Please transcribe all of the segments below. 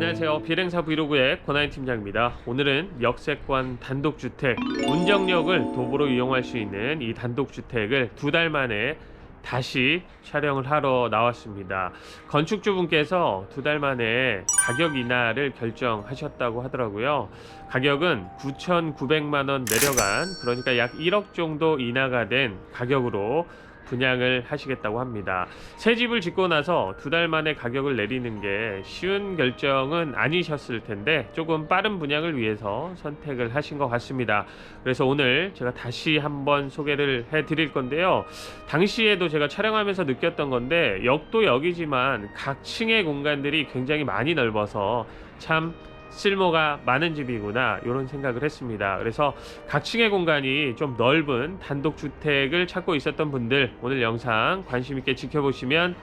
안녕하세요. 비행사 브이로그의 권하인 팀장입니다. 오늘은 역세권 단독주택 운정역을 도보로 이용할 수 있는 이 단독주택을 2달 만에 다시 촬영을 하러 나왔습니다. 건축주분께서 2달 만에 가격 인하를 결정하셨다고 하더라고요. 가격은 9,900만원 내려간, 그러니까 약 1억 정도 인하가 된 가격으로 분양을 하시겠다고 합니다. 새 집을 짓고 나서 2달 만에 가격을 내리는 게 쉬운 결정은 아니셨을 텐데 조금 빠른 분양을 위해서 선택을 하신 것 같습니다. 그래서 오늘 제가 다시 한번 소개를 해 드릴 건데요. 당시에도 제가 촬영하면서 느꼈던 건데, 역도 역이지만 각 층의 공간들이 굉장히 많이 넓어서 참 쓸모가 많은 집이구나, 이런 생각을 했습니다. 그래서 각 층의 공간이 좀 넓은 단독주택을 찾고 있었던 분들, 오늘 영상 관심 있게 지켜보시면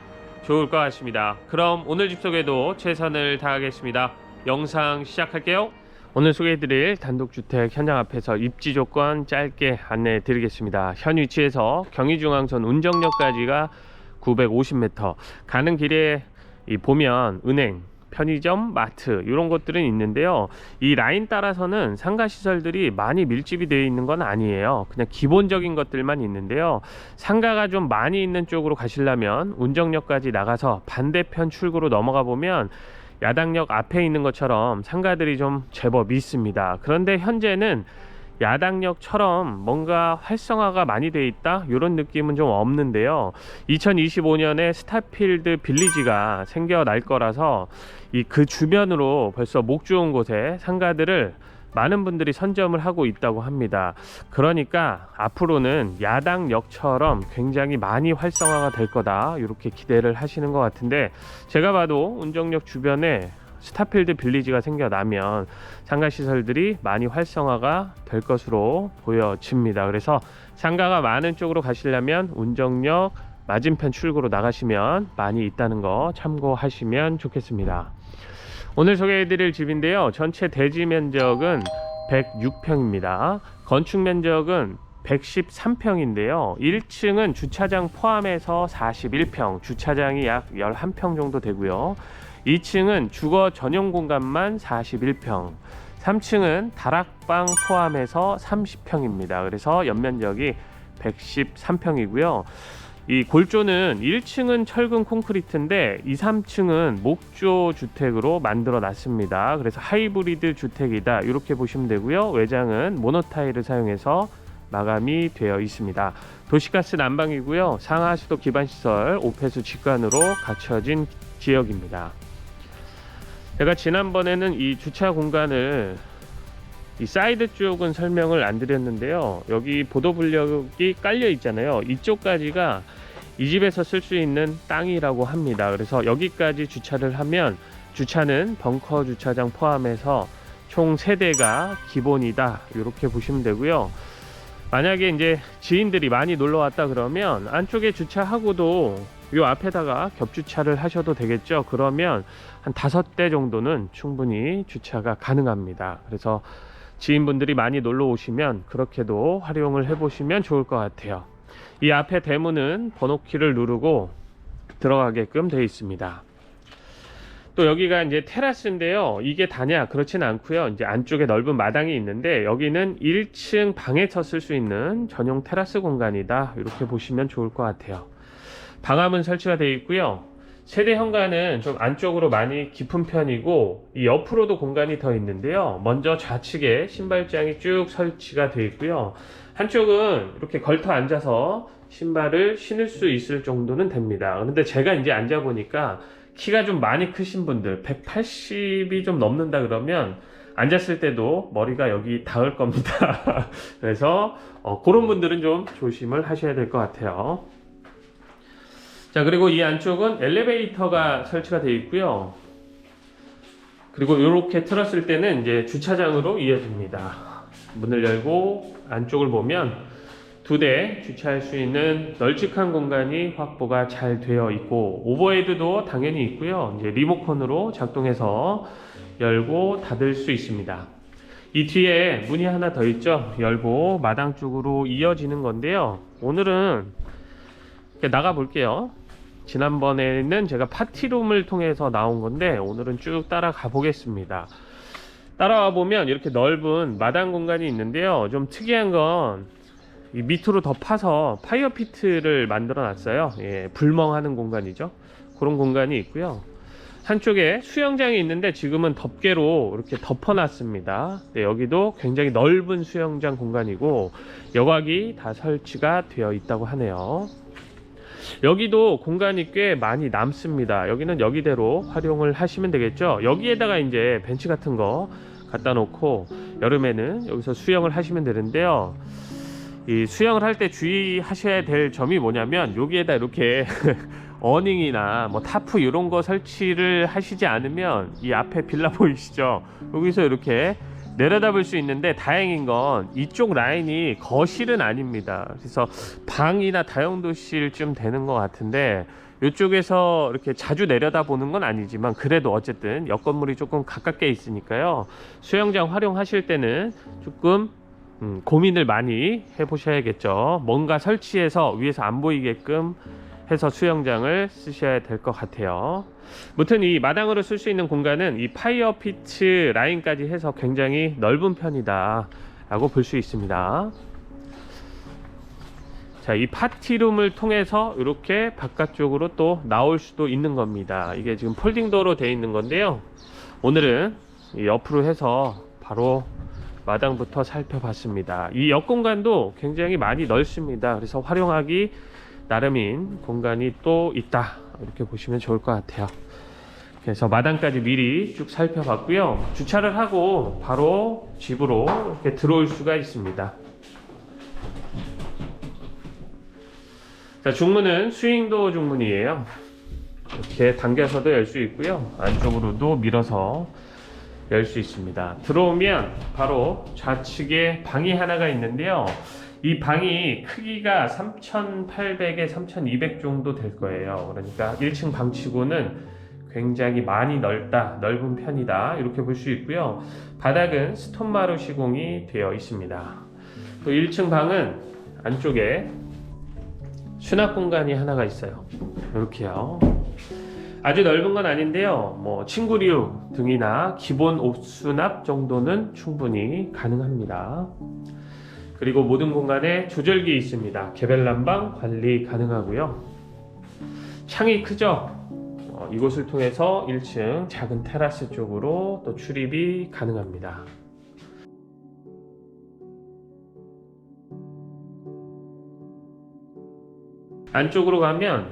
좋을 것 같습니다. 그럼 오늘 집 소개도 최선을 다하겠습니다. 영상 시작할게요. 오늘 소개해드릴 단독주택 현장 앞에서 입지 조건 짧게 안내해 드리겠습니다. 현 위치에서 경의중앙선 운정역까지가 950m, 가는 길에 보면 은행, 편의점, 마트 이런 것들은 있는데요. 이 라인 따라서는 상가시설들이 많이 밀집이 되어 있는 건 아니에요. 그냥 기본적인 것들만 있는데요. 상가가 좀 많이 있는 쪽으로 가시려면 운정역까지 나가서 반대편 출구로 넘어가 보면 야당역 앞에 있는 것처럼 상가들이 좀 제법 있습니다. 그런데 현재는 야당역처럼 뭔가 활성화가 많이 돼 있다, 이런 느낌은 좀 없는데요. 2025년에 스타필드 빌리지가 생겨날 거라서 그 주변으로 벌써 목 좋은 곳에 상가들을 많은 분들이 선점을 하고 있다고 합니다. 그러니까 앞으로는 야당역처럼 굉장히 많이 활성화가 될 거다, 이렇게 기대를 하시는 것 같은데, 제가 봐도 운정역 주변에 스타필드 빌리지가 생겨나면 상가시설들이 많이 활성화가 될 것으로 보여집니다. 그래서 상가가 많은 쪽으로 가시려면 운정역 맞은편 출구로 나가시면 많이 있다는 거 참고하시면 좋겠습니다. 오늘 소개해드릴 집인데요, 전체 대지 면적은 106평입니다. 건축 면적은 113평인데요 1층은 주차장 포함해서 41평, 주차장이 약 11평 정도 되고요. 2층은 주거 전용 공간만 41평, 3층은 다락방 포함해서 30평입니다. 그래서 연면적이 113평이고요. 이 골조는 1층은 철근 콘크리트인데 2, 3층은 목조 주택으로 만들어 놨습니다. 그래서 하이브리드 주택이다, 이렇게 보시면 되고요. 외장은 모노타일을 사용해서 마감이 되어 있습니다. 도시가스 난방이고요. 상하수도 기반시설, 오폐수 직관으로 갖춰진 지역입니다. 제가 지난번에는 이 주차 공간을 이 사이드 쪽은 설명을 안 드렸는데요. 여기 보도블럭이 깔려 있잖아요. 이쪽까지가 이 집에서 쓸 수 있는 땅이라고 합니다. 그래서 여기까지 주차를 하면 주차는 벙커 주차장 포함해서 총 3대가 기본이다, 이렇게 보시면 되고요. 만약에 이제 지인들이 많이 놀러 왔다 그러면 안쪽에 주차하고도 요 앞에다가 겹주차를 하셔도 되겠죠. 그러면 한 5대 정도는 충분히 주차가 가능합니다. 그래서 지인분들이 많이 놀러 오시면 그렇게도 활용을 해 보시면 좋을 것 같아요. 이 앞에 대문은 번호키를 누르고 들어가게끔 되어 있습니다. 또 여기가 이제 테라스인데요. 이게 다냐? 그렇진 않고요. 이제 안쪽에 넓은 마당이 있는데 여기는 1층 방에서 쓸 수 있는 전용 테라스 공간이다, 이렇게 보시면 좋을 것 같아요. 방화문 설치가 되어 있고요. 세대 현관은 좀 안쪽으로 많이 깊은 편이고 이 옆으로도 공간이 더 있는데요. 먼저 좌측에 신발장이 쭉 설치가 되어 있고요. 한쪽은 이렇게 걸터 앉아서 신발을 신을 수 있을 정도는 됩니다. 그런데 제가 이제 앉아 보니까 키가 좀 많이 크신 분들, 180이 좀 넘는다 그러면 앉았을 때도 머리가 여기 닿을 겁니다. 그래서 그런 분들은 좀 조심을 하셔야 될 것 같아요. 자, 그리고 이 안쪽은 엘리베이터가 설치가 되어 있고요. 그리고 이렇게 틀었을 때는 이제 주차장으로 이어집니다. 문을 열고 안쪽을 보면 2대 주차할 수 있는 널찍한 공간이 확보가 잘 되어 있고, 오버헤드도 당연히 있고요. 이제 리모컨으로 작동해서 열고 닫을 수 있습니다. 이 뒤에 문이 하나 더 있죠. 열고 마당 쪽으로 이어지는 건데요. 오늘은 나가 볼게요. 지난번에는 제가 파티룸을 통해서 나온 건데 오늘은 쭉 따라가 보겠습니다. 따라와 보면 이렇게 넓은 마당 공간이 있는데요. 좀 특이한 건 이 밑으로 더 파서 파이어피트를 만들어 놨어요. 예, 불멍하는 공간이죠. 그런 공간이 있고요. 한쪽에 수영장이 있는데 지금은 덮개로 이렇게 덮어 놨습니다. 네, 여기도 굉장히 넓은 수영장 공간이고 여과기 다 설치가 되어 있다고 하네요. 여기도 공간이 꽤 많이 남습니다. 여기는 여기대로 활용을 하시면 되겠죠. 여기에다가 이제 벤치 같은 거 갖다 놓고 여름에는 여기서 수영을 하시면 되는데요. 이 수영을 할 때 주의하셔야 될 점이 뭐냐면 여기에다 이렇게 어닝이나 뭐 타프 이런 거 설치를 하시지 않으면 이 앞에 빌라 보이시죠? 여기서 이렇게 내려다볼 수 있는데 다행인 건 이쪽 라인이 거실은 아닙니다. 그래서 방이나 다용도실쯤 되는 것 같은데 이쪽에서 이렇게 자주 내려다보는 건 아니지만 그래도 어쨌든 옆 건물이 조금 가깝게 있으니까요. 수영장 활용하실 때는 조금 고민을 많이 해보셔야겠죠. 뭔가 설치해서 위에서 안 보이게끔 해서 수영장을 쓰셔야 될 것 같아요. 무튼 이 마당으로 쓸 수 있는 공간은 이 파이어 피트 라인까지 해서 굉장히 넓은 편이다 라고 볼 수 있습니다. 자, 이 파티룸을 통해서 이렇게 바깥쪽으로 또 나올 수도 있는 겁니다. 이게 지금 폴딩도어로 되어 있는 건데요. 오늘은 이 옆으로 해서 바로 마당부터 살펴봤습니다. 이 옆 공간도 굉장히 많이 넓습니다. 그래서 활용하기 나름인 공간이 또 있다 이렇게 보시면 좋을 것 같아요. 그래서 마당까지 미리 쭉 살펴봤고요. 주차를 하고 바로 집으로 이렇게 들어올 수가 있습니다. 자, 중문은 스윙도어 중문이에요. 이렇게 당겨서도 열 수 있고요. 안쪽으로도 밀어서 열 수 있습니다. 들어오면 바로 좌측에 방이 하나가 있는데요. 이 방이 크기가 3,800에 3,200 정도 될 거예요. 그러니까 1층 방치고는 굉장히 많이 넓은 편이다 이렇게 볼 수 있고요. 바닥은 스톤마루 시공이 되어 있습니다. 또 1층 방은 안쪽에 수납 공간이 하나가 있어요. 이렇게요. 아주 넓은 건 아닌데요. 뭐 침구류 등이나 기본 옷 수납 정도는 충분히 가능합니다. 그리고 모든 공간에 조절기 있습니다. 개별 난방 관리 가능하고요. 창이 크죠? 이곳을 통해서 1층 작은 테라스 쪽으로 또 출입이 가능합니다. 안쪽으로 가면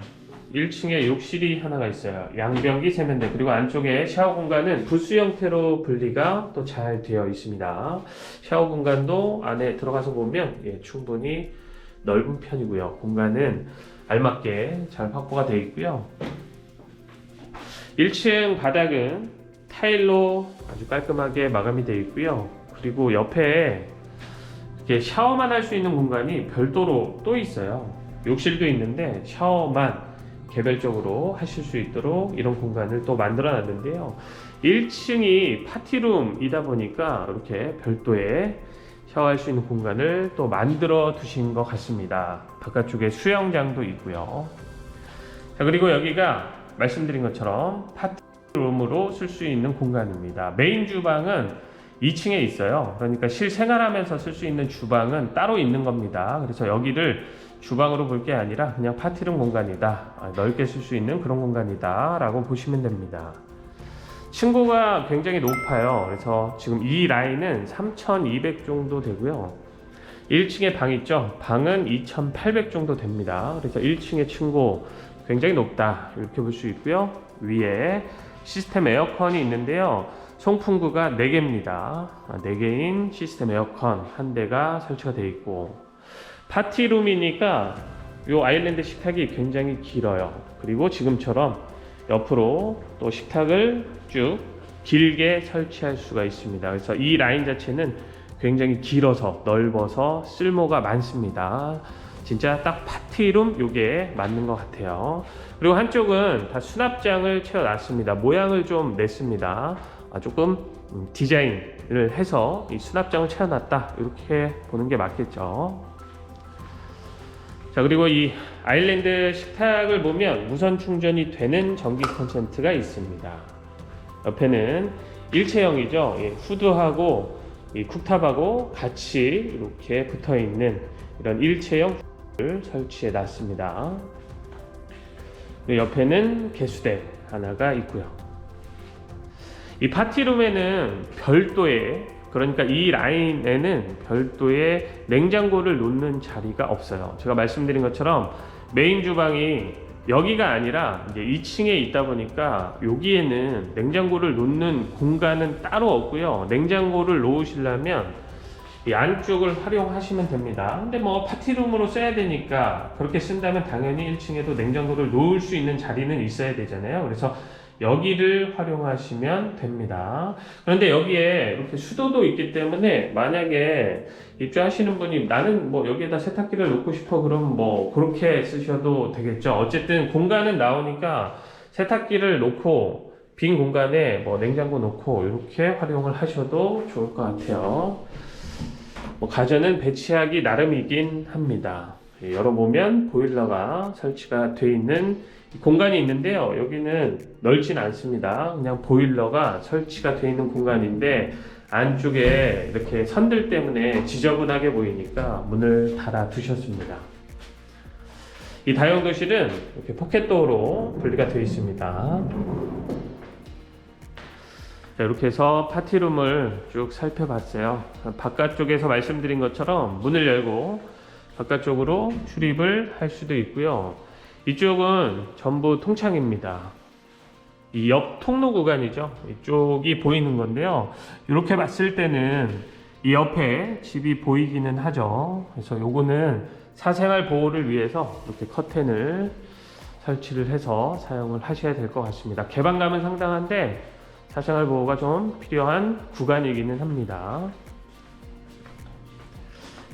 1층에 욕실이 하나가 있어요. 양변기 세면대, 그리고 안쪽에 샤워 공간은 부스 형태로 분리가 또 잘 되어 있습니다. 샤워 공간도 안에 들어가서 보면 충분히 넓은 편이고요. 공간은 알맞게 잘 확보가 되어 있고요. 1층 바닥은 타일로 아주 깔끔하게 마감이 되어 있고요. 그리고 옆에 이렇게 샤워만 할 수 있는 공간이 별도로 또 있어요. 욕실도 있는데 샤워만 개별적으로 하실 수 있도록 이런 공간을 또 만들어 놨는데요. 1층이 파티룸이다 보니까 이렇게 별도의 샤워할 수 있는 공간을 또 만들어 두신 것 같습니다. 바깥쪽에 수영장도 있고요. 자, 그리고 여기가 말씀드린 것처럼 파티룸으로 쓸 수 있는 공간입니다. 메인 주방은 2층에 있어요. 그러니까 실생활하면서 쓸 수 있는 주방은 따로 있는 겁니다. 그래서 여기를 주방으로 볼 게 아니라 그냥 파티룸 공간이다, 넓게 쓸 수 있는 그런 공간이다 라고 보시면 됩니다. 층고가 굉장히 높아요. 그래서 지금 이 라인은 3,200 정도 되고요. 1층에 방 있죠? 방은 2,800 정도 됩니다. 그래서 1층의 층고 굉장히 높다 이렇게 볼 수 있고요. 위에 시스템 에어컨이 있는데요. 송풍구가 4개입니다. 4개인 시스템 에어컨 한 대가 설치가 되어 있고, 파티룸이니까 이 아일랜드 식탁이 굉장히 길어요. 그리고 지금처럼 옆으로 또 식탁을 쭉 길게 설치할 수가 있습니다. 그래서 이 라인 자체는 굉장히 길어서 넓어서 쓸모가 많습니다. 진짜 딱 파티룸 요게 맞는 것 같아요. 그리고 한쪽은 다 수납장을 채워놨습니다. 모양을 좀 냈습니다. 조금 디자인을 해서 이 수납장을 채워놨다 이렇게 보는 게 맞겠죠. 자, 그리고 이 아일랜드 식탁을 보면 무선 충전이 되는 전기 콘센트가 있습니다. 옆에는 일체형이죠. 예, 후드하고 이 쿡탑하고 같이 이렇게 붙어 있는 이런 일체형 를 설치해 놨습니다. 옆에는 개수대 하나가 있고요. 이 파티룸에는 별도의, 그러니까 이 라인에는 별도의 냉장고를 놓는 자리가 없어요. 제가 말씀드린 것처럼 메인 주방이 여기가 아니라 이제 2층에 있다 보니까 여기에는 냉장고를 놓는 공간은 따로 없고요. 냉장고를 놓으시려면 이 안쪽을 활용하시면 됩니다. 근데 뭐 파티룸으로 써야 되니까 그렇게 쓴다면 당연히 1층에도 냉장고를 놓을 수 있는 자리는 있어야 되잖아요. 그래서 여기를 활용하시면 됩니다. 그런데 여기에 이렇게 수도도 있기 때문에 만약에 입주하시는 분이 나는 뭐 여기에다 세탁기를 놓고 싶어 그럼 뭐 그렇게 쓰셔도 되겠죠. 어쨌든 공간은 나오니까 세탁기를 놓고 빈 공간에 뭐 냉장고 놓고 이렇게 활용을 하셔도 좋을 것 같아요. 뭐 가전은 배치하기 나름이긴 합니다. 열어보면 보일러가 설치가 되어 있는 공간이 있는데요. 여기는 넓진 않습니다. 그냥 보일러가 설치가 되어 있는 공간인데 안쪽에 이렇게 선들 때문에 지저분하게 보이니까 문을 닫아 두셨습니다. 이 다용도실은 이렇게 포켓도어로 분리가 되어 있습니다. 자, 이렇게 해서 파티룸을 쭉 살펴봤어요. 바깥쪽에서 말씀드린 것처럼 문을 열고 바깥쪽으로 출입을 할 수도 있고요. 이쪽은 전부 통창입니다. 이 옆 통로 구간이죠. 이쪽이 보이는 건데요. 이렇게 봤을 때는 이 옆에 집이 보이기는 하죠. 그래서 요거는 사생활 보호를 위해서 이렇게 커튼을 설치를 해서 사용을 하셔야 될 것 같습니다. 개방감은 상당한데 사생활 보호가 좀 필요한 구간이기는 합니다.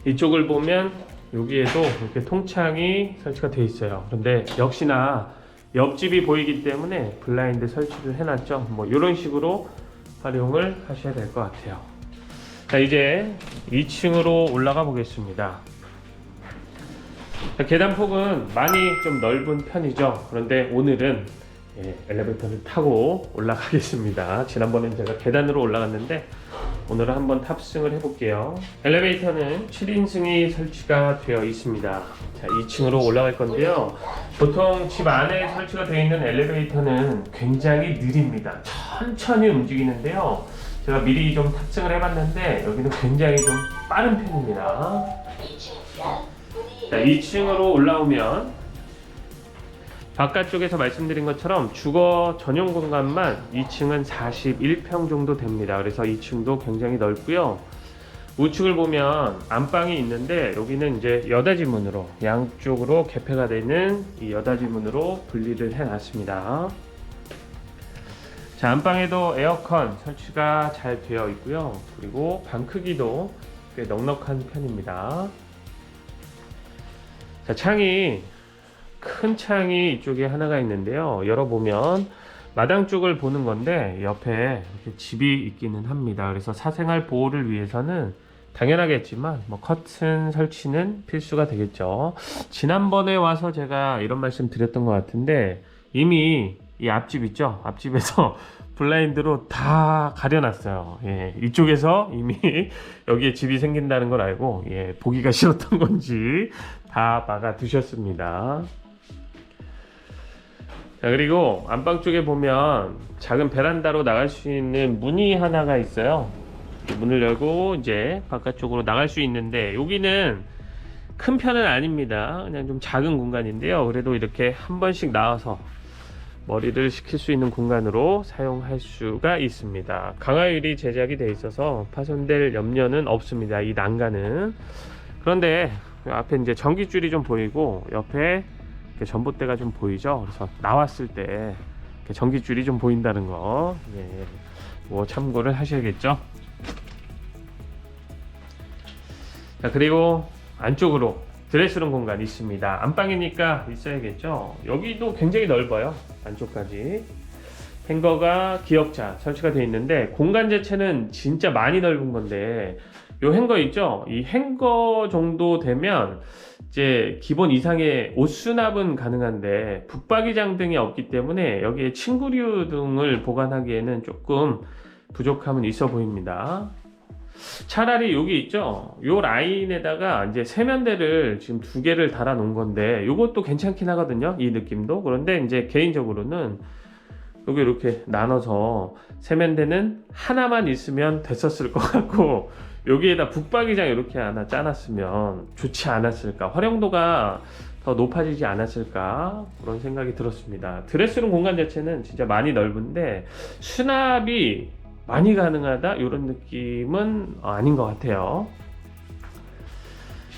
이쪽을 보면 여기에도 이렇게 통창이 설치가 되어 있어요. 그런데 역시나 옆집이 보이기 때문에 블라인드 설치를 해놨죠. 뭐 이런 식으로 활용을 하셔야 될 것 같아요. 자, 이제 2층으로 올라가 보겠습니다. 자, 계단폭은 많이 좀 넓은 편이죠. 그런데 오늘은 엘리베이터를 타고 올라가겠습니다. 지난번엔 제가 계단으로 올라갔는데 오늘은 한번 탑승을 해볼게요. 엘리베이터는 7인승이 설치가 되어 있습니다. 자, 2층으로 올라갈 건데요. 보통 집 안에 설치가 되어 있는 엘리베이터는 굉장히 느립니다. 천천히 움직이는데요. 제가 미리 좀 탑승을 해봤는데 여기는 굉장히 좀 빠른 편입니다. 자, 2층으로 올라오면 바깥쪽에서 말씀드린 것처럼 주거 전용 공간만 2층은 41평 정도 됩니다. 그래서 2층도 굉장히 넓고요. 우측을 보면 안방이 있는데 여기는 이제 여닫이 문으로 양쪽으로 개폐가 되는 이 여닫이 문으로 분리를 해놨습니다. 자, 안방에도 에어컨 설치가 잘 되어 있고요. 그리고 방 크기도 꽤 넉넉한 편입니다. 자, 창이 큰 창이 이쪽에 하나가 있는데요. 열어보면 마당 쪽을 보는 건데 옆에 이렇게 집이 있기는 합니다. 그래서 사생활 보호를 위해서는 당연하겠지만 뭐 커튼 설치는 필수가 되겠죠. 지난번에 와서 제가 이런 말씀 드렸던 것 같은데 이미 이 앞집 있죠? 앞집에서 블라인드로 다 가려놨어요. 예, 이쪽에서 이미 여기에 집이 생긴다는 걸 알고 보기가 싫었던 건지 다 막아 두셨습니다. 자, 그리고 안방 쪽에 보면 작은 베란다로 나갈 수 있는 문이 하나가 있어요. 문을 열고 이제 바깥쪽으로 나갈 수 있는데 여기는 큰 편은 아닙니다. 그냥 좀 작은 공간인데요. 그래도 이렇게 한 번씩 나와서 머리를 식힐 수 있는 공간으로 사용할 수가 있습니다. 강화유리 제작이 되어 있어서 파손될 염려는 없습니다. 이 난간은. 그런데 앞에 이제 전기줄이 좀 보이고 옆에 전봇대가 좀 보이죠. 그래서 나왔을 때 전기줄이 좀 보인다는 거, 뭐 참고를 하셔야겠죠. 자, 그리고 안쪽으로 드레스룸 공간이 있습니다. 안방이니까 있어야겠죠. 여기도 굉장히 넓어요. 안쪽까지 행거가 기역자 설치가 되어 있는데 공간 자체는 진짜 많이 넓은 건데 요 행거 있죠? 이 행거 정도 되면 이제 기본 이상의 옷 수납은 가능한데 붙박이장 등이 없기 때문에 여기에 침구류 등을 보관하기에는 조금 부족함은 있어 보입니다. 차라리 여기 있죠? 요 라인에다가 이제 세면대를 지금 2개를 달아 놓은 건데 요것도 괜찮긴 하거든요. 이 느낌도. 그런데 이제 개인적으로는 여기 이렇게 나눠서 세면대는 하나만 있으면 됐었을 것 같고 여기에다 붙박이장 이렇게 하나 짜놨으면 좋지 않았을까, 활용도가 더 높아지지 않았을까, 그런 생각이 들었습니다. 드레스룸 공간 자체는 진짜 많이 넓은데 수납이 많이 가능하다 이런 느낌은 아닌 것 같아요.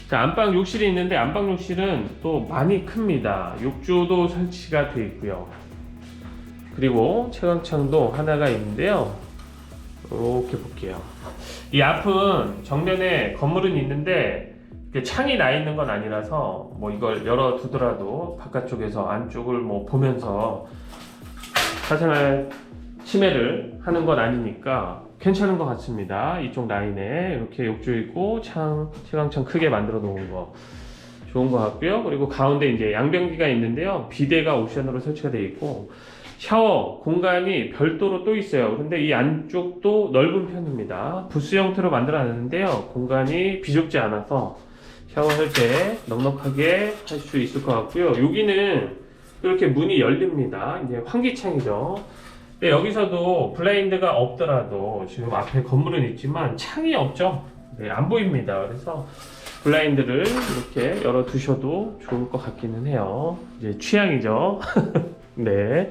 자, 안방 욕실이 있는데 안방 욕실은 또 많이 큽니다. 욕조도 설치가 되어 있고요. 그리고 채광창도 하나가 있는데요. 이렇게 볼게요. 이 앞은 정면에 건물은 있는데 창이 나 있는 건 아니라서 뭐 이걸 열어 두더라도 바깥쪽에서 안쪽을 뭐 보면서 사생활 침해를 하는 건 아니니까 괜찮은 것 같습니다. 이쪽 라인에 이렇게 욕조 있고 채광창 크게 만들어 놓은 거 좋은 것 같고요. 그리고 가운데 이제 양변기가 있는데요. 비데가 옵션으로 설치가 되어 있고 샤워 공간이 별도로 또 있어요. 근데 이 안쪽도 넓은 편입니다. 부스 형태로 만들어 놨는데요. 공간이 비좁지 않아서 샤워할 때 넉넉하게 할 수 있을 것 같고요. 여기는 이렇게 문이 열립니다. 이제 환기창이죠. 근데 여기서도 블라인드가 없더라도 지금 앞에 건물은 있지만 창이 없죠. 네, 안 보입니다. 그래서 블라인드를 이렇게 열어 두셔도 좋을 것 같기는 해요. 이제 취향이죠. 네.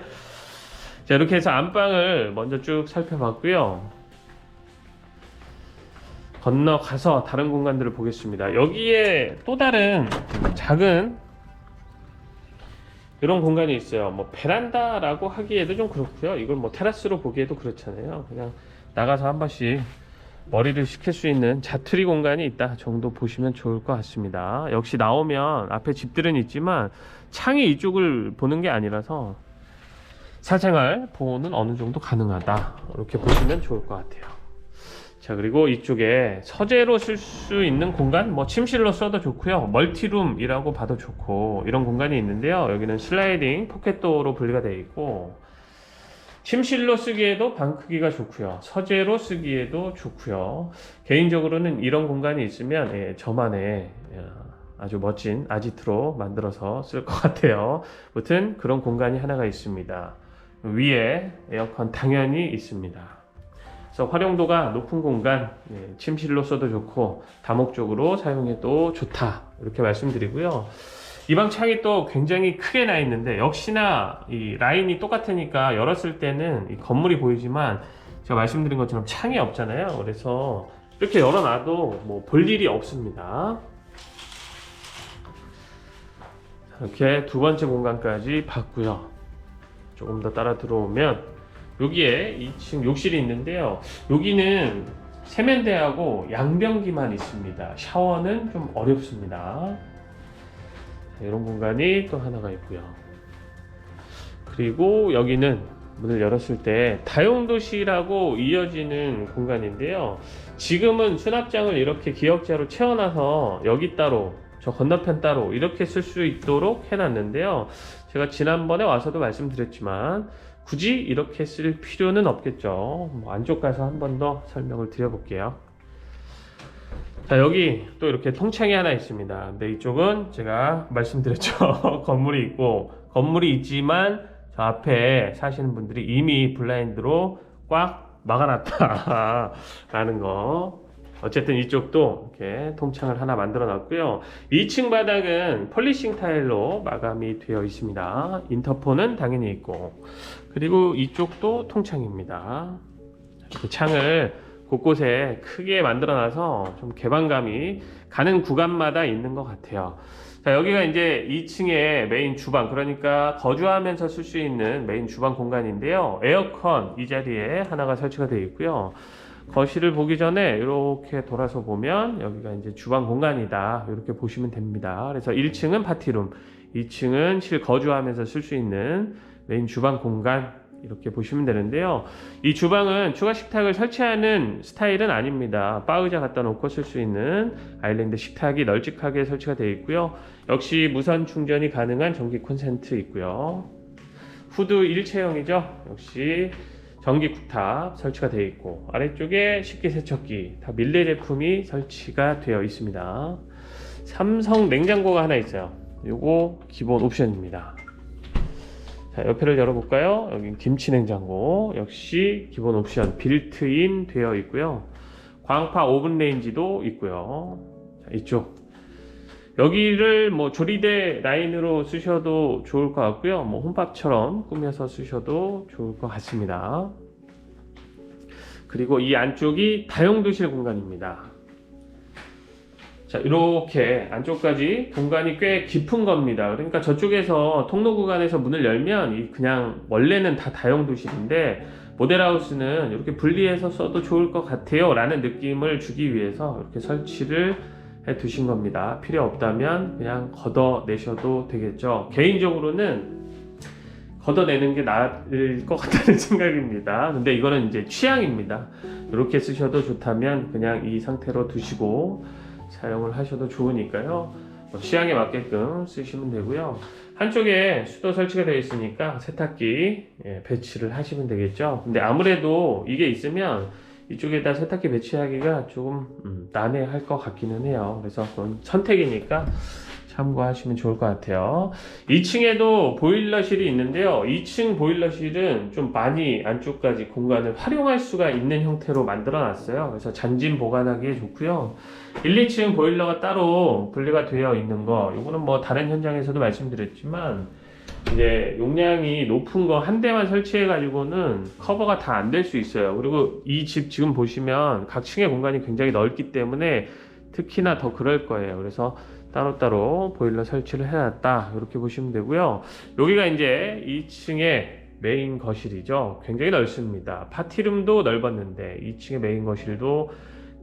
자, 이렇게 해서 안방을 먼저 쭉 살펴봤고요. 건너가서 다른 공간들을 보겠습니다. 여기에 또 다른 작은 이런 공간이 있어요. 뭐 베란다라고 하기에도 좀 그렇고요. 이걸 뭐 테라스로 보기에도 그렇잖아요. 그냥 나가서 한 번씩 머리를 식힐 수 있는 자투리 공간이 있다 정도 보시면 좋을 것 같습니다. 역시 나오면 앞에 집들은 있지만 창이 이쪽을 보는 게 아니라서 사생활 보호는 어느 정도 가능하다 이렇게 보시면 좋을 것 같아요. 자, 그리고 이쪽에 서재로 쓸 수 있는 공간, 뭐 침실로 써도 좋고요, 멀티룸이라고 봐도 좋고 이런 공간이 있는데요. 여기는 슬라이딩 포켓도어로 분리가 되어 있고 침실로 쓰기에도 방 크기가 좋고요, 서재로 쓰기에도 좋고요. 개인적으로는 이런 공간이 있으면 저만의 아주 멋진 아지트로 만들어서 쓸 것 같아요. 아무튼 그런 공간이 하나가 있습니다. 위에 에어컨 당연히 있습니다. 그래서 활용도가 높은 공간, 침실로 써도 좋고 다목적으로 사용해도 좋다 이렇게 말씀드리고요. 이 방 창이 또 굉장히 크게 나 있는데 역시나 이 라인이 똑같으니까 열었을 때는 이 건물이 보이지만 제가 말씀드린 것처럼 창이 없잖아요. 그래서 이렇게 열어놔도 뭐 볼 일이 없습니다. 이렇게 두 번째 공간까지 봤고요. 조금 더 따라 들어오면 여기에 2층 욕실이 있는데요. 여기는 세면대하고 양변기만 있습니다. 샤워는 좀 어렵습니다. 이런 공간이 또 하나가 있고요. 그리고 여기는 문을 열었을 때 다용도실하고 이어지는 공간인데요. 지금은 수납장을 이렇게 기역자로 채워놔서 여기 따로 저 건너편 따로 이렇게 쓸 수 있도록 해놨는데요. 제가 지난번에 와서도 말씀드렸지만 굳이 이렇게 쓸 필요는 없겠죠. 뭐 안쪽 가서 한 번 더 설명을 드려볼게요. 자, 여기 또 이렇게 통창이 하나 있습니다. 근데 이쪽은 제가 말씀드렸죠. 건물이 있고 건물이 있지만 저 앞에 사시는 분들이 이미 블라인드로 꽉 막아놨다 라는 거. 어쨌든 이쪽도 이렇게 통창을 하나 만들어 놨고요. 2층 바닥은 폴리싱 타일로 마감이 되어 있습니다. 인터폰은 당연히 있고, 그리고 이쪽도 통창입니다. 이렇게 창을 곳곳에 크게 만들어 놔서 좀 개방감이 가는 구간마다 있는 것 같아요. 자, 여기가 이제 2층의 메인 주방, 그러니까 거주하면서 쓸 수 있는 메인 주방 공간인데요. 에어컨 이 자리에 하나가 설치가 되어 있고요. 거실을 보기 전에 이렇게 돌아서 보면 여기가 이제 주방 공간이다 이렇게 보시면 됩니다. 그래서 1층은 파티룸, 2층은 실 거주하면서 쓸 수 있는 메인 주방 공간 이렇게 보시면 되는데요. 이 주방은 추가 식탁을 설치하는 스타일은 아닙니다. 바 의자 갖다 놓고 쓸 수 있는 아일랜드 식탁이 널찍하게 설치가 되어 있고요. 역시 무선 충전이 가능한 전기 콘센트 있고요. 후드 일체형이죠. 역시 전기 쿡탑 설치가 되어 있고, 아래쪽에 식기세척기 다 밀레 제품이 설치가 되어 있습니다. 삼성 냉장고가 하나 있어요. 요거 기본 옵션입니다. 자, 옆에를 열어볼까요? 여기 김치 냉장고 역시 기본 옵션 빌트인 되어 있고요. 광파 오븐 레인지도 있고요. 자, 이쪽 여기를 뭐 조리대 라인으로 쓰셔도 좋을 것 같고요. 뭐 혼밥처럼 꾸며서 쓰셔도 좋을 것 같습니다. 그리고 이 안쪽이 다용도실 공간입니다. 자, 이렇게 안쪽까지 공간이 꽤 깊은 겁니다. 그러니까 저쪽에서 통로 구간에서 문을 열면 그냥 원래는 다 다용도실인데 모델하우스는 이렇게 분리해서 써도 좋을 것 같아요 라는 느낌을 주기 위해서 이렇게 설치를 해 두신 겁니다. 필요 없다면 그냥 걷어내셔도 되겠죠. 개인적으로는 걷어내는 게 나을 것 같다는 생각입니다. 근데 이거는 이제 취향입니다. 이렇게 쓰셔도 좋다면 그냥 이 상태로 두시고 사용을 하셔도 좋으니까요. 취향에 맞게끔 쓰시면 되고요. 한쪽에 수도 설치가 되어 있으니까 세탁기 배치를 하시면 되겠죠. 근데 아무래도 이게 있으면 이쪽에다 세탁기 배치하기가 조금 난해할 것 같기는 해요. 그래서 그건 선택이니까 참고하시면 좋을 것 같아요. 2층에도 보일러실이 있는데요. 2층 보일러실은 좀 많이 안쪽까지 공간을 활용할 수가 있는 형태로 만들어 놨어요. 그래서 잔짐 보관하기에 좋고요. 1, 2층 보일러가 따로 분리가 되어 있는 거, 이거는 뭐 다른 현장에서도 말씀드렸지만 이제 용량이 높은 거 한 대만 설치해 가지고는 커버가 다 안 될 수 있어요. 그리고 이 집 지금 보시면 각 층의 공간이 굉장히 넓기 때문에 특히나 더 그럴 거예요. 그래서 따로따로 보일러 설치를 해놨다 이렇게 보시면 되고요. 여기가 이제 2층의 메인 거실이죠. 굉장히 넓습니다. 파티룸도 넓었는데 2층의 메인 거실도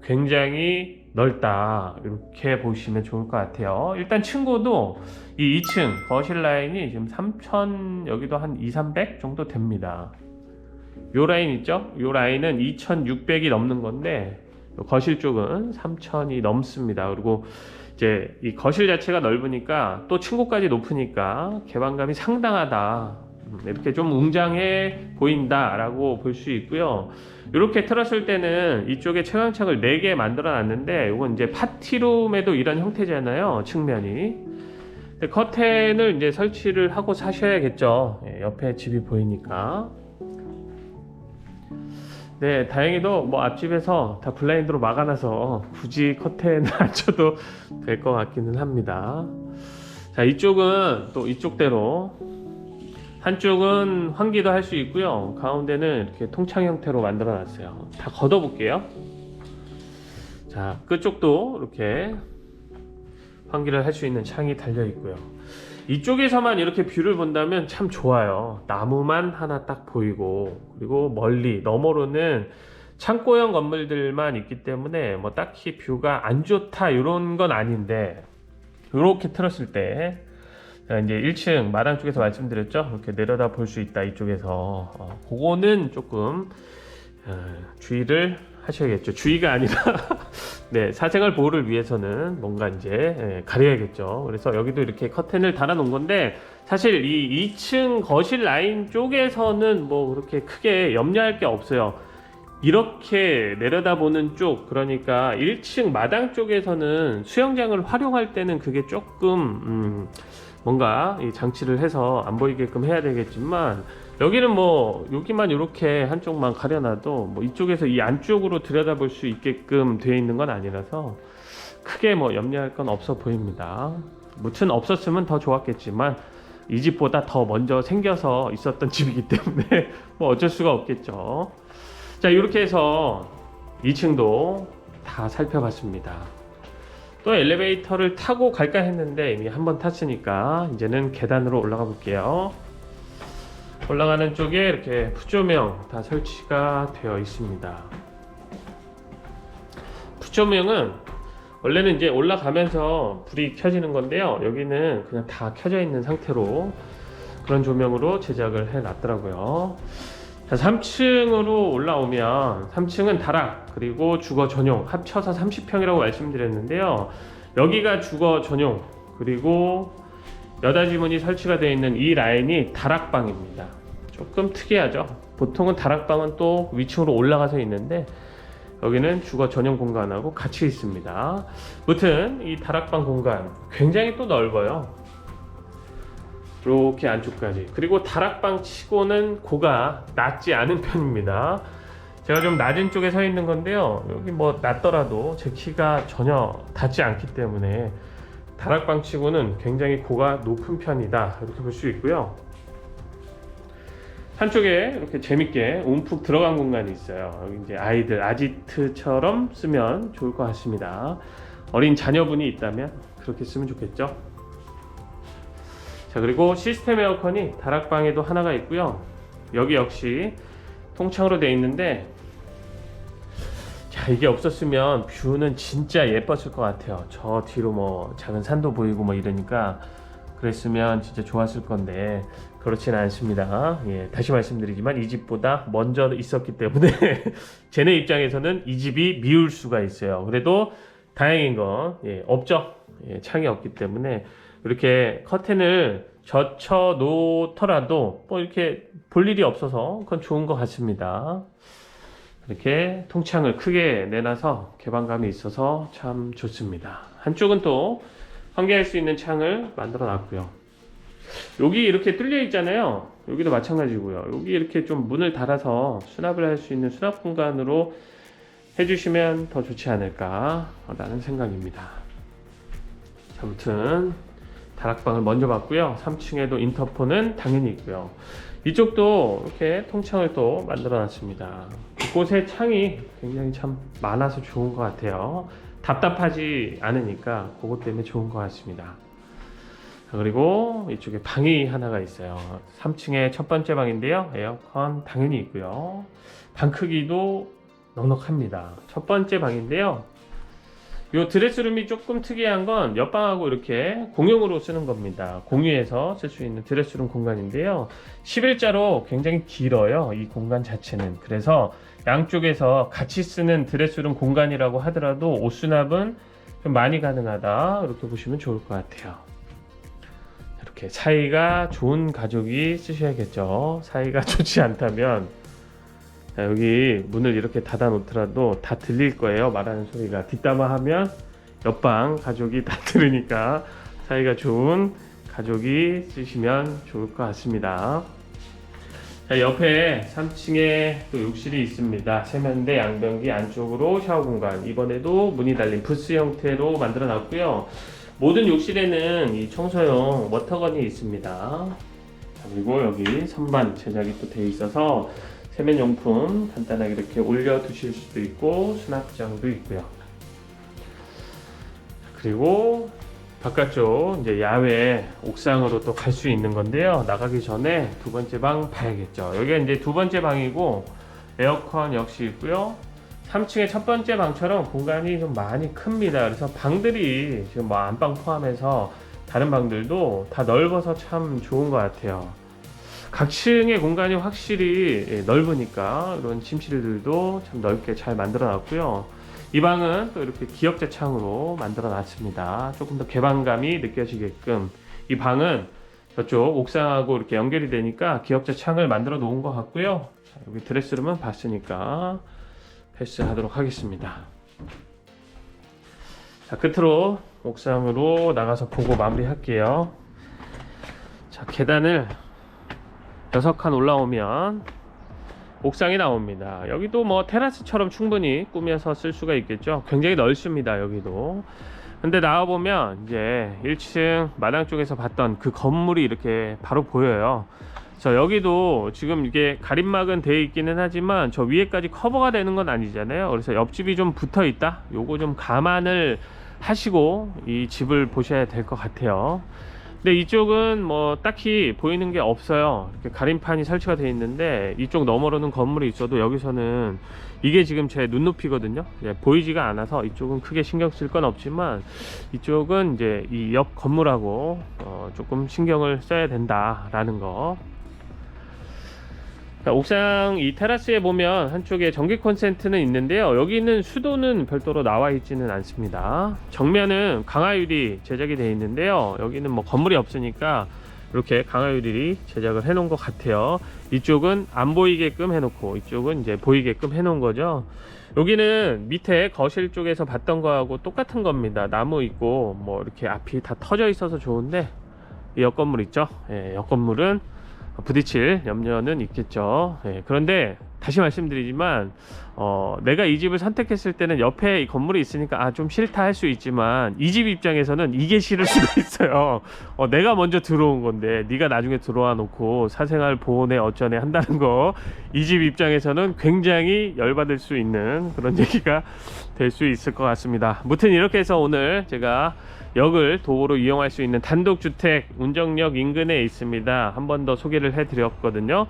굉장히 넓다 이렇게 보시면 좋을 것 같아요. 일단 층고도 이 2층 거실 라인이 지금 3000 여기도 한 2,300 정도 됩니다. 요 라인 있죠? 요 라인은 2600이 넘는 건데 거실 쪽은 3000이 넘습니다. 그리고 이제 이 거실 자체가 넓으니까 또 층고까지 높으니까 개방감이 상당하다. 이렇게 좀 웅장해 보인다 라고 볼 수 있고요. 이렇게 틀었을 때는 이쪽에 채광창을 4개 만들어 놨는데 이건 이제 파티룸에도 이런 형태잖아요, 측면이. 근데 커튼을 이제 설치를 하고 사셔야겠죠. 옆에 집이 보이니까. 네, 다행히도 뭐 앞집에서 다 블라인드로 막아놔서 굳이 커튼을 안 쳐도 될 것 같기는 합니다. 자, 이쪽은 또 이쪽대로 한쪽은 환기도 할 수 있고요. 가운데는 이렇게 통창 형태로 만들어 놨어요. 다 걷어 볼게요. 자, 끝쪽도 이렇게 환기를 할 수 있는 창이 달려 있고요. 이쪽에서만 이렇게 뷰를 본다면 참 좋아요. 나무만 하나 딱 보이고, 그리고 멀리 너머로는 창고형 건물들만 있기 때문에 뭐 딱히 뷰가 안 좋다 이런 건 아닌데, 이렇게 틀었을 때 이제 1층 마당 쪽에서 말씀드렸죠. 이렇게 내려다 볼 수 있다 이쪽에서. 그거는 조금 주의를 하셔야겠죠. 주의가 아니라 네, 사생활 보호를 위해서는 뭔가 이제 가려야겠죠. 그래서 여기도 이렇게 커튼을 달아 놓은 건데 사실 이 2층 거실 라인 쪽에서는 뭐 그렇게 크게 염려할 게 없어요. 이렇게 내려다보는 쪽, 그러니까 1층 마당 쪽에서는 수영장을 활용할 때는 그게 조금 뭔가 이 장치를 해서 안 보이게끔 해야 되겠지만, 여기는 뭐 여기만 이렇게 한쪽만 가려놔도 뭐 이쪽에서 이 안쪽으로 들여다볼 수 있게끔 되어 있는 건 아니라서 크게 뭐 염려할 건 없어 보입니다. 무튼 없었으면 더 좋았겠지만 이 집보다 더 먼저 생겨서 있었던 집이기 때문에 뭐 어쩔 수가 없겠죠. 자, 이렇게 해서 2층도 다 살펴봤습니다. 또 엘리베이터를 타고 갈까 했는데 이미 한번 탔으니까 이제는 계단으로 올라가 볼게요. 올라가는 쪽에 이렇게 푸조명 다 설치가 되어 있습니다. 푸조명은 원래는 이제 올라가면서 불이 켜지는 건데요. 여기는 그냥 다 켜져 있는 상태로 그런 조명으로 제작을 해 놨더라고요. 자, 3층으로 올라오면 3층은 다락 그리고 주거 전용 합쳐서 30평이라고 말씀드렸는데요. 여기가 주거 전용 그리고 여닫이문이 설치가 되어 있는 이 라인이 다락방입니다. 조금 특이하죠. 보통은 다락방은 또 위층으로 올라가서 있는데 여기는 주거 전용 공간하고 같이 있습니다. 무튼 이 다락방 공간 굉장히 또 넓어요. 이렇게 안쪽까지. 그리고 다락방 치고는 고가 낮지 않은 편입니다. 제가 좀 낮은 쪽에 서 있는 건데요. 여기 뭐 낮더라도 제 키가 전혀 닿지 않기 때문에 다락방 치고는 굉장히 고가 높은 편이다, 이렇게 볼 수 있고요. 한쪽에 이렇게 재밌게 움푹 들어간 공간이 있어요. 여기 이제 아이들 아지트처럼 쓰면 좋을 것 같습니다. 어린 자녀분이 있다면 그렇게 쓰면 좋겠죠. 자, 그리고 시스템 에어컨이 다락방에도 하나가 있고요. 여기 역시 통창으로 되어 있는데, 자, 이게 없었으면 뷰는 진짜 예뻤을 것 같아요. 저 뒤로 뭐 작은 산도 보이고 뭐 이러니까 그랬으면 진짜 좋았을 건데 그렇지는 않습니다. 예, 다시 말씀드리지만 이 집보다 먼저 있었기 때문에 쟤네 입장에서는 이 집이 미울 수가 있어요. 그래도 다행인 건 없죠. 창이 없기 때문에 이렇게 커튼을 젖혀 놓더라도 뭐 이렇게 볼 일이 없어서 그건 좋은 것 같습니다. 이렇게 통창을 크게 내놔서 개방감이 있어서 참 좋습니다. 한쪽은 또 환기할 수 있는 창을 만들어 놨고요. 여기 이렇게 뚫려 있잖아요. 여기도 마찬가지고요. 여기 이렇게 좀 문을 달아서 수납을 할 수 있는 수납 공간으로 해주시면 더 좋지 않을까 라는 생각입니다. 아무튼 다락방을 먼저 봤고요. 3층에도 인터폰은 당연히 있고요. 이쪽도 이렇게 통창을 또 만들어 놨습니다. 곳곳에 창이 굉장히 참 많아서 좋은 것 같아요. 답답하지 않으니까 그것 때문에 좋은 것 같습니다. 그리고 이쪽에 방이 하나가 있어요. 3층의 첫 번째 방인데요. 에어컨 당연히 있고요. 방 크기도 넉넉합니다. 첫 번째 방인데요. 이 드레스룸이 조금 특이한 건 옆방하고 이렇게 공용으로 쓰는 겁니다. 공유해서 쓸 수 있는 드레스룸 공간인데요. 11자로 굉장히 길어요. 이 공간 자체는. 그래서 양쪽에서 같이 쓰는 드레스룸 공간이라고 하더라도 옷 수납은 좀 많이 가능하다, 이렇게 보시면 좋을 것 같아요. 이렇게 사이가 좋은 가족이 쓰셔야겠죠. 사이가 좋지 않다면, 자, 여기 문을 이렇게 닫아 놓더라도 다 들릴 거예요. 말하는 소리가. 뒷담화 하면 옆방 가족이 다 들으니까 사이가 좋은 가족이 쓰시면 좋을 것 같습니다. 자, 옆에 3층에 또 욕실이 있습니다. 세면대, 양변기, 안쪽으로 샤워 공간. 이번에도 문이 달린 부스 형태로 만들어 놨고요. 모든 욕실에는 이 청소용 워터건이 있습니다. 자, 그리고 여기 선반 제작이 또 되어 있어서 세면용품 간단하게 이렇게 올려 두실 수도 있고 수납장도 있고요. 그리고 바깥쪽 이제 야외 옥상으로 또 갈 수 있는 건데요. 나가기 전에 두 번째 방 봐야겠죠. 여기가 이제 두 번째 방이고 에어컨 역시 있고요. 3층의 첫 번째 방처럼 공간이 좀 많이 큽니다. 그래서 방들이 지금 뭐 안방 포함해서 다른 방들도 다 넓어서 참 좋은 것 같아요. 각 층의 공간이 확실히 넓으니까 이런 침실들도 참 넓게 잘 만들어 놨고요. 이 방은 또 이렇게 기역자 창으로 만들어 놨습니다. 조금 더 개방감이 느껴지게끔. 이 방은 저쪽 옥상하고 이렇게 연결이 되니까 기역자 창을 만들어 놓은 것 같고요. 자, 여기 드레스룸은 봤으니까 패스하도록 하겠습니다. 자, 끝으로 옥상으로 나가서 보고 마무리할게요. 자, 계단을 6칸 올라오면 옥상이 나옵니다. 여기도 뭐 테라스처럼 충분히 꾸며서 쓸 수가 있겠죠. 굉장히 넓습니다. 여기도. 근데 나와보면 이제 1층 마당 쪽에서 봤던 그 건물이 이렇게 바로 보여요. 그래서 여기도 지금 이게 가림막은 되어 있기는 하지만 저 위에까지 커버가 되는 건 아니잖아요. 그래서 옆집이 좀 붙어 있다, 요거 좀 감안을 하시고 이 집을 보셔야 될 것 같아요. 근데 이쪽은 뭐 딱히 보이는 게 없어요. 이렇게 가림판이 설치가 되어 있는데 이쪽 너머로는 건물이 있어도 여기서는 이게 지금 제 눈높이거든요. 예, 보이지가 않아서 이쪽은 크게 신경 쓸 건 없지만 이쪽은 이제 이 옆 건물하고 조금 신경을 써야 된다라는 거. 자, 옥상 이 테라스에 보면 한쪽에 전기 콘센트는 있는데요. 여기는 수도는 별도로 나와 있지는 않습니다. 정면은 강화유리 제작이 되어 있는데요. 여기는 뭐 건물이 없으니까 이렇게 강화유리 제작을 해 놓은 것 같아요. 이쪽은 안 보이게끔 해 놓고 이쪽은 이제 보이게끔 해 놓은 거죠. 여기는 밑에 거실 쪽에서 봤던 거하고 똑같은 겁니다. 나무 있고 뭐 이렇게 앞이 다 터져 있어서 좋은데 이 옆 건물 있죠. 예, 옆 건물은 부딪힐 염려는 있겠죠. 예, 그런데 다시 말씀드리지만 내가 이 집을 선택했을 때는 옆에 이 건물이 있으니까 좀 싫다 할 수 있지만 이 집 입장에서는 이게 싫을 수가 있어요. 내가 먼저 들어온 건데 네가 나중에 들어와 놓고 사생활 보호네 어쩌네 한다는 거, 이 집 입장에서는 굉장히 열받을 수 있는 그런 얘기가 될 수 있을 것 같습니다. 무튼 이렇게 해서 오늘 제가 역을 도보로 이용할 수 있는 단독주택 운정역 인근에 있습니다. 한 번 더 소개를 해드렸거든요.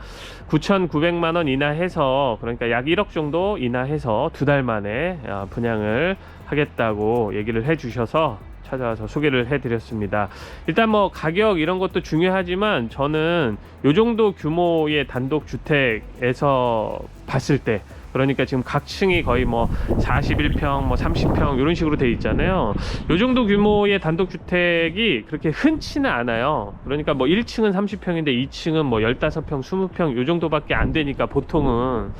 9,900만원 인하해서, 그러니까 약 1억 정도 인하해서 2달 만에 분양을 하겠다고 얘기를 해주셔서 찾아와서 소개를 해드렸습니다. 일단 뭐 가격 이런 것도 중요하지만 저는 요 정도 규모의 단독주택에서 봤을 때, 그러니까 지금 각 층이 거의 뭐 41평, 뭐 30평 이런 식으로 돼 있잖아요. 요 정도 규모의 단독주택이 그렇게 흔치는 않아요. 그러니까 뭐 1층은 30평인데 2층은 뭐 15평, 20평 요 정도밖에 안 되니까 보통은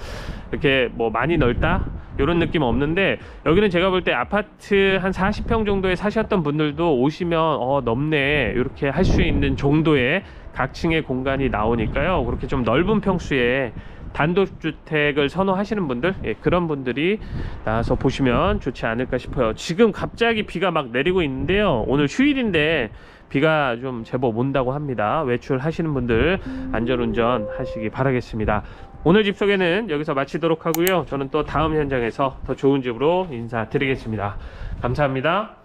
이렇게 뭐 많이 넓다? 이런 느낌 없는데, 여기는 제가 볼 때 아파트 한 40평 정도에 사셨던 분들도 오시면 넓네 이렇게 할 수 있는 정도의 각 층의 공간이 나오니까요. 그렇게 좀 넓은 평수에 단독주택을 선호하시는 분들, 그런 분들이 나와서 보시면 좋지 않을까 싶어요. 지금 갑자기 비가 막 내리고 있는데요. 오늘 휴일인데 비가 좀 제법 온다고 합니다. 외출하시는 분들 안전운전 하시기 바라겠습니다. 오늘 집 소개는 여기서 마치도록 하고요. 저는 또 다음 현장에서 더 좋은 집으로 인사드리겠습니다. 감사합니다.